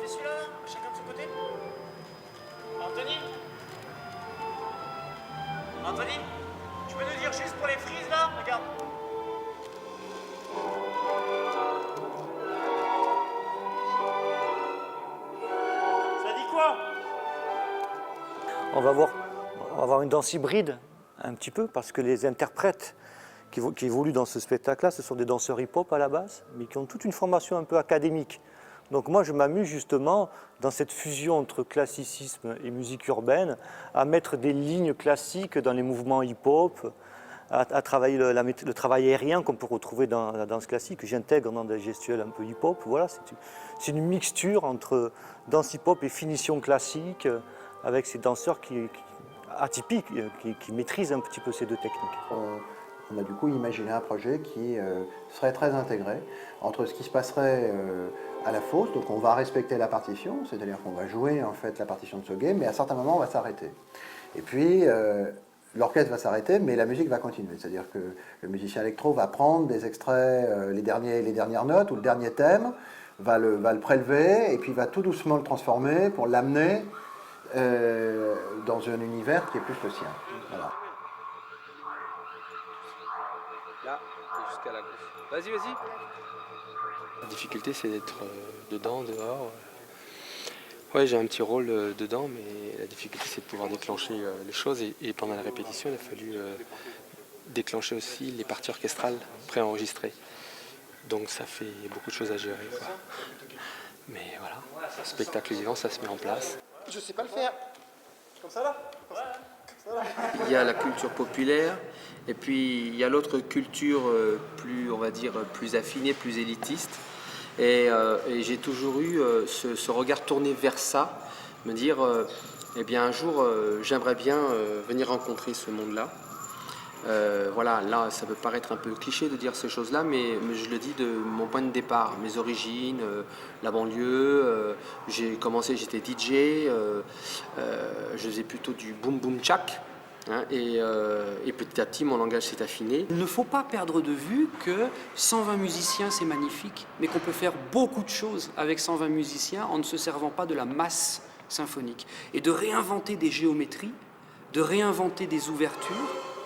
fait celui-là, là, chacun de son côté. Anthony Anthony, tu peux nous dire juste pour les frises là? Regarde. Ça dit quoi? On va avoir une danse hybride un petit peu parce que les interprètes qui évoluent dans ce spectacle-là, ce sont des danseurs hip-hop à la base, mais qui ont toute une formation un peu académique. Donc moi, je m'amuse justement dans cette fusion entre classicisme et musique urbaine à mettre des lignes classiques dans les mouvements hip-hop, à travailler le travail aérien qu'on peut retrouver dans la danse classique. J'intègre dans des gestuels un peu hip-hop. Voilà, c'est une mixture entre danse hip-hop et finition classique avec ces danseurs atypiques qui maîtrisent un petit peu ces deux techniques. On a du coup imaginé un projet qui serait très intégré entre ce qui se passerait à la fosse, donc on va respecter la partition, c'est-à-dire qu'on va jouer en fait la partition de Soguet, mais à certains moments on va s'arrêter. Et puis l'orchestre va s'arrêter, mais la musique va continuer, c'est-à-dire que le musicien électro va prendre des extraits, les dernières notes ou le dernier thème, va le prélever et puis va tout doucement le transformer pour l'amener dans un univers qui est plus le sien. Voilà. Là, et jusqu'à la gauche. Vas-y, vas-y. La difficulté, c'est d'être dedans, dehors. Ouais, j'ai un petit rôle dedans, mais la difficulté, c'est de pouvoir déclencher les choses. Et pendant la répétition, il a fallu déclencher aussi les parties orchestrales préenregistrées. Donc ça fait beaucoup de choses à gérer, quoi. Mais voilà, le spectacle vivant, ça se met en place. Je sais pas le faire. Comme ça là? Il y a la culture populaire et puis il y a l'autre culture plus, on va dire, plus affinée, plus élitiste. Et j'ai toujours eu ce regard tourné vers ça, me dire, eh bien un jour j'aimerais bien venir rencontrer ce monde-là. Voilà, là ça peut paraître un peu cliché de dire ces choses-là, mais je le dis de mon point de départ, mes origines, la banlieue, j'ai commencé, j'étais DJ, je faisais plutôt du boom boom tchak, hein, et petit à petit mon langage s'est affiné. Il ne faut pas perdre de vue que 120 musiciens c'est magnifique, mais qu'on peut faire beaucoup de choses avec 120 musiciens en ne se servant pas de la masse symphonique. Et de réinventer des géométries, de réinventer des ouvertures,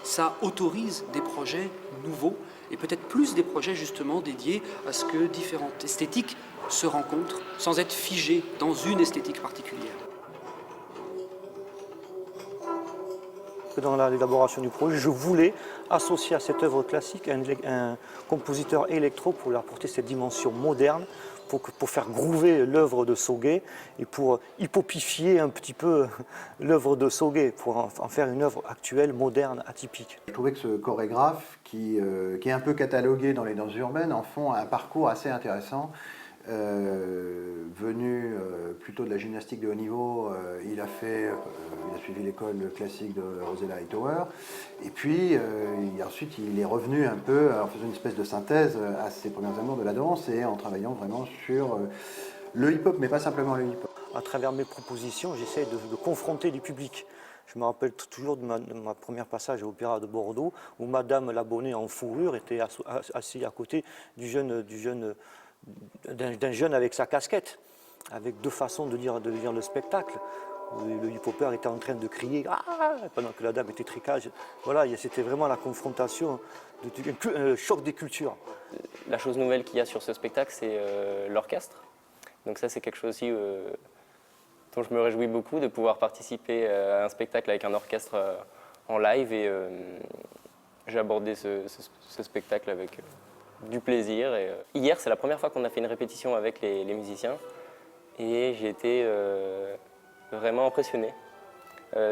ça autorise des projets nouveaux et peut-être plus des projets justement dédiés à ce que différentes esthétiques se rencontrent sans être figées dans une esthétique particulière. Dans l'élaboration du projet, je voulais associer à cette œuvre classique un compositeur électro pour lui apporter cette dimension moderne, pour faire groover l'œuvre de Soguet et pour hippopifier un petit peu l'œuvre de Soguet, pour en faire une œuvre actuelle, moderne, atypique. Je trouvais que ce chorégraphe, qui est un peu catalogué dans les danses urbaines, en font un parcours assez intéressant. Venu plutôt de la gymnastique de haut niveau, il a suivi l'école classique de Rosella Hightower, et puis ensuite il est revenu un peu en faisant une espèce de synthèse à ses premiers amours de la danse et en travaillant vraiment sur le hip-hop, mais pas simplement le hip-hop. À travers mes propositions, j'essaie de confronter du public. Je me rappelle toujours de ma première passage à l'Opéra de Bordeaux, où Madame l'abonnée en fourrure était assise à côté d'un jeune avec sa casquette, avec deux façons de dire le spectacle. Le hip-hopper était en train de crier « Ah !» pendant que la dame était très cage. Voilà, c'était vraiment la confrontation, un choc des cultures. La chose nouvelle qu'il y a sur ce spectacle, c'est l'orchestre. Donc ça, c'est quelque chose aussi dont je me réjouis beaucoup, de pouvoir participer à un spectacle avec un orchestre en live. Et j'ai abordé ce spectacle avec du plaisir. Et, hier, c'est la première fois qu'on a fait une répétition avec les musiciens. Et j'ai été vraiment impressionné.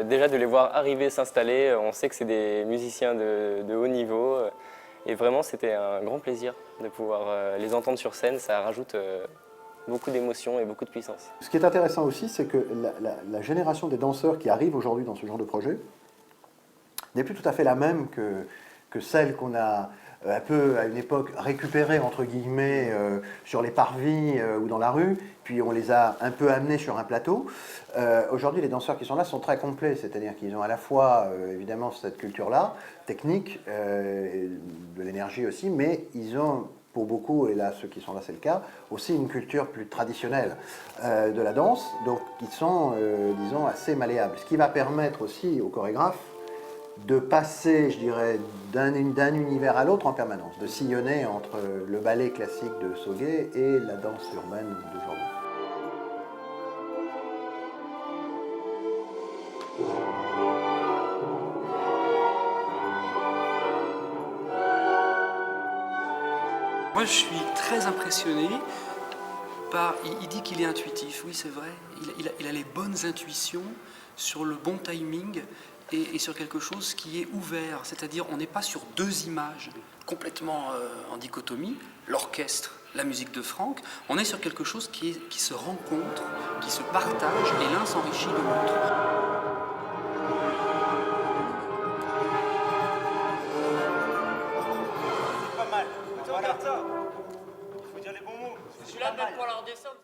Déjà de les voir arriver, s'installer, on sait que c'est des musiciens de haut niveau. Et vraiment, c'était un grand plaisir de pouvoir les entendre sur scène. Ça rajoute beaucoup d'émotions et beaucoup de puissance. Ce qui est intéressant aussi, c'est que la génération des danseurs qui arrivent aujourd'hui dans ce genre de projet n'est plus tout à fait la même que celle qu'on a un peu à une époque récupérée entre guillemets sur les parvis ou dans la rue, puis on les a un peu amenés sur un plateau. Aujourd'hui, les danseurs qui sont là sont très complets, c'est-à-dire qu'ils ont à la fois évidemment cette culture-là, technique, de l'énergie aussi, mais ils ont pour beaucoup, et là ceux qui sont là c'est le cas, aussi une culture plus traditionnelle de la danse, donc qui sont, disons, assez malléables. Ce qui va permettre aussi aux chorégraphes de passer, je dirais, d'un univers à l'autre en permanence, de sillonner entre le ballet classique de Soguet et la danse urbaine d'aujourd'hui. Moi, je suis très impressionné par... Il dit qu'il est intuitif, oui, c'est vrai. Il a les bonnes intuitions sur le bon timing et sur quelque chose qui est ouvert. C'est-à-dire, on n'est pas sur deux images complètement en dichotomie, l'orchestre, la musique de Franck. On est sur quelque chose qui se rencontre, qui se partage, et l'un s'enrichit de l'autre. Pas mal. Regarde ça. Il faut dire les bons mots. Je suis là même pour leur descendre.